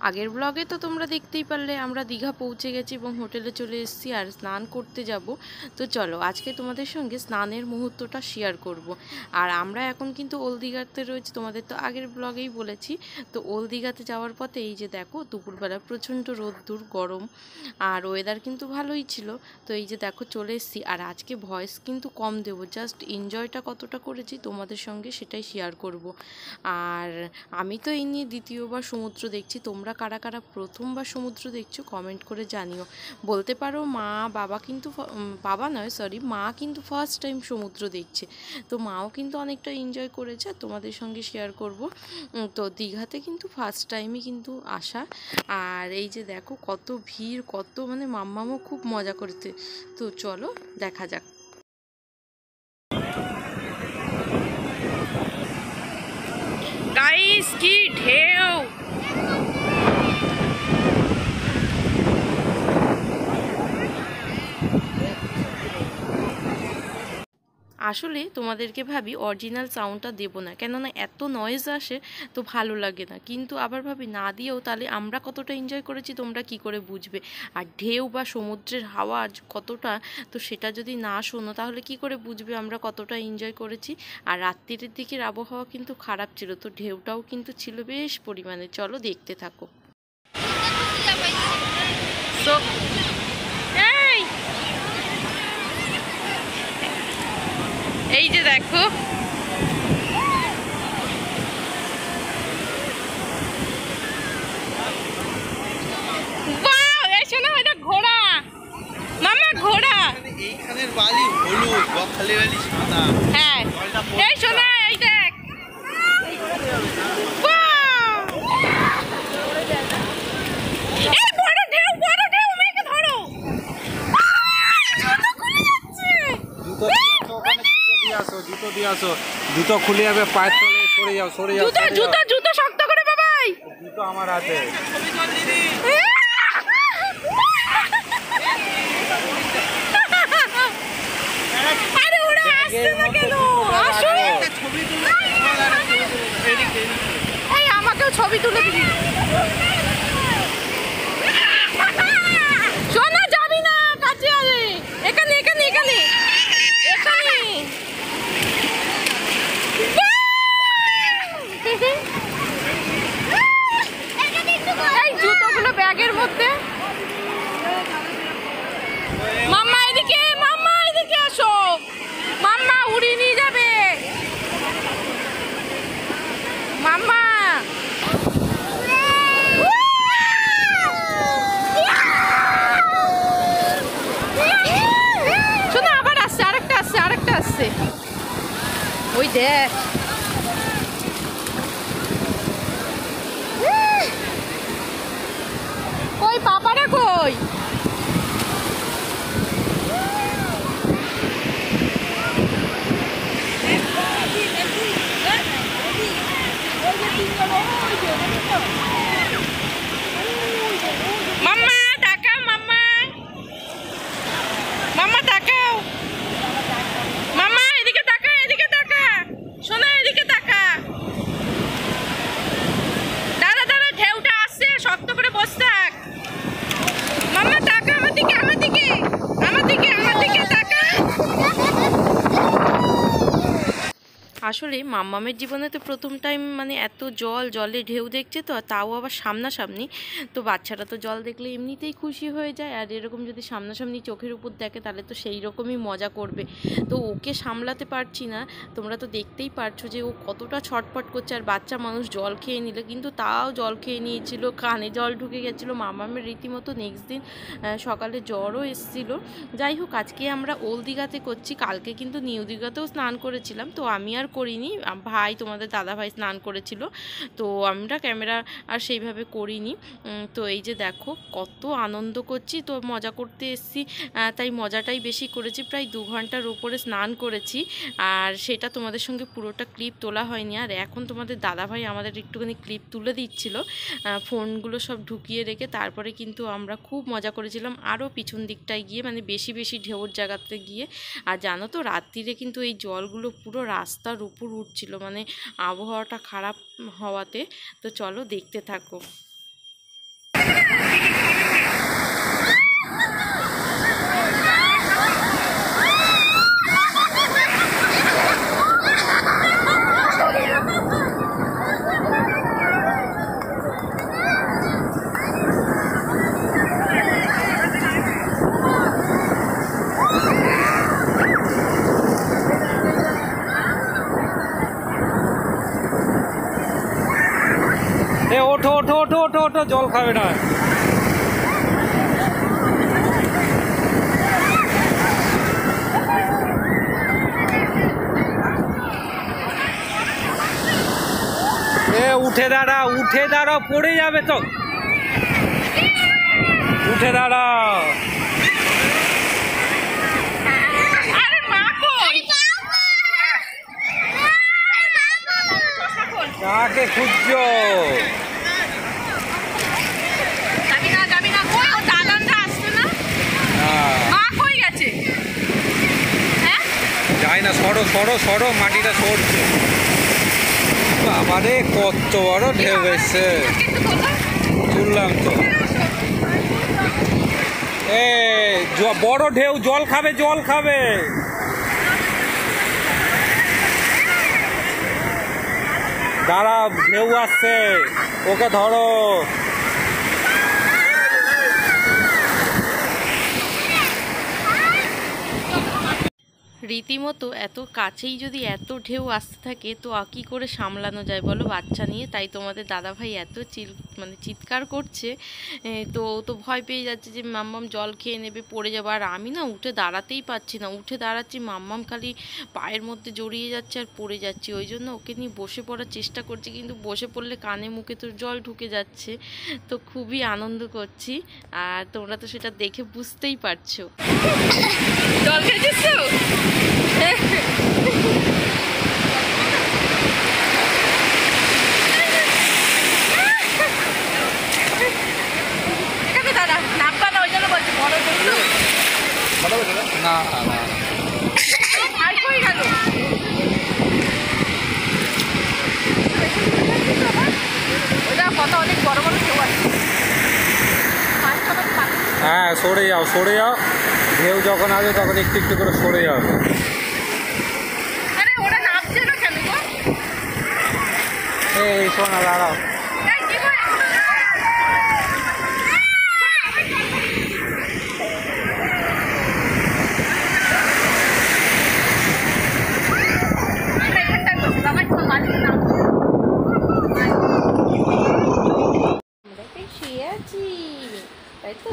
আগের ব্লগে তো তোমরা দেখতেই পারলে আমরা দীঘা পৌঁছে গেছি এবং হোটেলে চলে এসেছি আর স্নান করতে যাব। তো চলো আজকে তোমাদের সঙ্গে স্নানের মুহূর্তটা শেয়ার করব। আর আমরা এখন কিন্তু ওল্ড দীঘাতে রয়েছি, তোমাদের তো আগের ব্লগেই বলেছি। তো ওল্ড দীঘাতে যাওয়ার পথে এই যে দেখো দুপুরবেলা প্রচণ্ড রোদ্দুর গরম আর ওয়েদার কিন্তু ভালোই ছিল। তো এই যে দেখো চলে এসেছি আর আজকে ভয়েস কিন্তু কম দেবো, জাস্ট এনজয়টা কতটা করেছি তোমাদের সঙ্গে সেটাই শেয়ার করব। আর আমি তো এই নিয়ে দ্বিতীয়বার সমুদ্র দেখছি, তোমরা কারা কারা প্রথমবার সমুদ্র দেখছো কমেন্ট করে জানিও। বলতে পারো মা বাবা কিন্তু বাবা নয় সরি মা কিন্তু ফার্স্ট টাইম সমুদ্র দেখছে, তো মাও কিন্তু অনেকটা এনজয় করেছে, তোমাদের সঙ্গে শেয়ার করব। তো দীঘাতে কিন্তু ফার্স্ট টাইমই কিন্তু আসা। আর এই যে দেখো কত ভিড়, কত মানে মাম্মামও খুব মজা করতে। তো চলো দেখা যাক। গাইস কি ঢেউ! আসলে তোমাদেরকে ভাবি অরিজিনাল সাউন্ডটা দেবো না, কেননা এত নয়েজ আসে তো ভালো লাগে না, কিন্তু আবার ভাবি না দিয়েও তাহলে আমরা কতটা এনজয় করেছি তোমরা কি করে বুঝবে। আর ঢেউ বা সমুদ্রের হাওয়া কতটা, তো সেটা যদি না শোনো তাহলে কি করে বুঝবে আমরা কতটা এনজয় করেছি। আর রাত্রির দিকের আবহাওয়া কিন্তু খারাপ ছিল, তো ঢেউটাও কিন্তু ছিল বেশ পরিমাণে। চলো দেখতে থাকো। এই যে দেখো ঘোড়া, মামা ঘোড়া, এইখানের বালি হলুদ, বকখালি বালি সাদা। হ্যাঁ এই শোনা এই দেখ, জুতো দিয়ে আসো, জুতো খুলে যাবে, পায়ের তলে সরে যাও, সরে যাও, জুতো জুতো শক্ত করে বাবাই, জুতো আমার হাতে। আরে ওরা আসছে না কেন? আসো এই আমাকেও ছবি তুলে দিবি। শোনা যাবি না, কাছে আরে এখানে এখানে এখানে এখানে। এই জুতোগুলো ব্যাগের মধ্যে। মাম্মা এদিকে, মাম্মা এদিকে আসো, মাম্মা উড়িয়ে নিয়ে যাবে মাম্মা। শোনো আবার আসছে, আরেকটা আসছে, আরেকটা আসছে, ওই দেখ। কই পাপারা কই? মাম্মা তাকাও, মাম্মা মাম্মা তাকাও, মাম্মা এদিকে তাকা, এদিকে তাকা, শোনা এদিকে তাকা। দাদা দাদা ঢেউটা আসছে, শক্ত করে বসে থাক। মাম্মা তাকা আমার দিকে, আমার দিকে, আমার দিকে, আমার দিকে তাকা। আসলে মাম্মামের জীবনে তো প্রথম টাইম মানে এত জলে ঢেউ দেখছে, তো তাও আবার সামনাসামনি। তো বাচ্চারা তো জল দেখলে এমনিতেই খুশি হয়ে যায়, আর এরকম যদি সামনাসামনি চোখের উপর দেখে তাহলে তো সেই রকমই মজা করবে। তো ওকে সামলাতে পারছি না, তোমরা তো দেখতেই পারছো যে ও কতটা ছটফট করছে। আর বাচ্চা মানুষ জল খেয়ে নিলে কিন্তু তাও জল খেয়ে নিয়েছিল, কানে জল ঢুকে গেছিলো মাম্মামের রীতিমতো। নেক্সট দিন সকালে জ্বরও এসেছিলো। যাই হোক আজকে আমরা ওল্ড দীঘাতে করছি, কালকে কিন্তু নিউ দীঘাতেও স্নান করেছিলাম, তো আমি আর করিনি, ভাই তোমাদের দাদা ভাই স্নান করেছিল, তো আমরা ক্যামেরা আর সেইভাবে করিনি। তো এই যে দেখো কত আনন্দ করছি, তো মজা করতে এসেছি, তাই মজাটাই বেশি করেছি। প্রায় 2 ঘন্টার উপরে স্নান করেছি, আর সেটা তোমাদের সঙ্গে পুরোটা ক্লিপ তোলা হয়নি। আর এখন তোমাদের দাদা ভাই আমাদের একটুখানি ক্লিপ তুলে দিচ্ছিল, ফোনগুলো সব ঢুকিয়ে রেখে। তারপরে কিন্তু আমরা খুব মজা করেছিলাম আরও পিছন দিকটায় গিয়ে, মানে বেশি বেশি ঢেউর জায়গাতে গিয়ে। আর জানো তো রাত্রিরে কিন্তু এই জলগুলো পুরো রাস্তার উপর উঠছিল, মানে আবহাওয়াটা খারাপ হওয়াতে। তো চলো দেখতে থাকো। ওঠো ওঠো ওঠো ওঠো, জল খাবে না। উঠে দাঁড়াও, উঠে দাঁড়াও, পড়ে যাবে তো। উঠে দাঁড়াও। কাকে খুঁজছো? যাই না, সরো সরো সরো, মাটিটা সরছে। বাবারে কত বড় ঢেউ এসছে, তুললাম তো। বড় ঢেউ, জল খাবে জল খাবে। দাঁড়া, ঢেউ আসছে, ওকে ধরো। রীতিমতো এত কাছেই যদি এত ঢেউ আসতে থাকে তো কী করে সামলানো যায় বলো বাচ্চা নিয়ে। তাই তোমাদের দাদাভাই এত চিৎকার করছে, তো তো ভয় পেয়ে যাচ্ছে যে মাম্মাম জল খেয়ে নেবে, পড়ে যাবে। আর আমি না উঠে দাঁড়াতেই পারছি না, উঠে দাঁড়াচ্ছি মাম্মাম খালি পায়ের মধ্যে জড়িয়ে যাচ্ছে আর পড়ে যাচ্ছি। ওই জন্য ওকে নিয়ে বসে পড়ার চেষ্টা করছি, কিন্তু বসে পড়লে কানে মুখে তো জল ঢুকে যাচ্ছে। তো খুবই আনন্দ করছি, আর তোমরা তো সেটা দেখে বুঝতেই পারছো। জল খেয়েছিস তো? না হ্যাঁ, সরে যাও সরে যাও, ঢেউ যখন আসবে তখন একটু একটু করে সরে যাও। এই শোনা, দাঁড়াও। শুয়ে আছি তাই তো?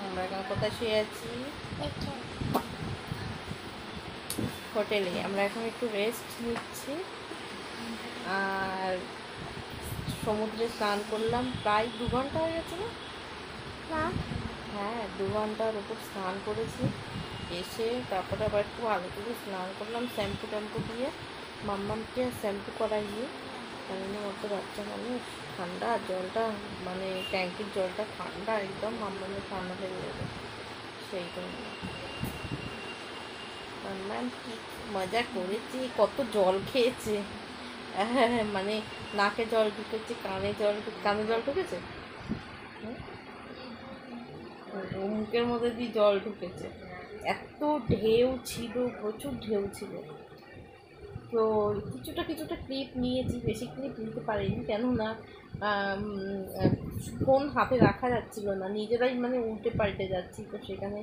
আমরা এখন কোথায় শুয়ে আছি? হোটেলে। আমরা এখন একটু রেস্ট নিচ্ছি, আর সমুদ্রে স্নান করলাম। প্রায় 2 ঘন্টা হয়ে গেছে না? হ্যাঁ, 2 ঘন্টার উপর স্নান করেছি। এসে তারপরে আবার একটু আগে থেকে স্নান করলাম শ্যাম্পু ট্যাম্পু দিয়ে। মাম্মামকে শ্যাম্পু করাইনি, কারণ অত বাচ্চা মানুষ, ঠান্ডা জলটা, মানে ট্যাঙ্কির জলটা ঠান্ডা, একদম মাম্মামের ঠান্ডা লেগে যাবে। সেই জন্য মাম্মাম কি মজা করেছি, কত জল খেয়েছে। মানে নাকে জল ঢুকেছে, কানে জল ঢুকেছে, মুখের মধ্যে দিয়ে জল ঢুকেছে। এত ঢেউ ছিল, প্রচুর ঢেউ ছিল। তো কিছুটা ক্লিপ নিয়েছি, বেশি ক্লিপ নিতে পারিনি, কেননা ফোন হাতে রাখা যাচ্ছিল না, নিজেরাই মানে উল্টে পাল্টে যাচ্ছি, তো সেখানে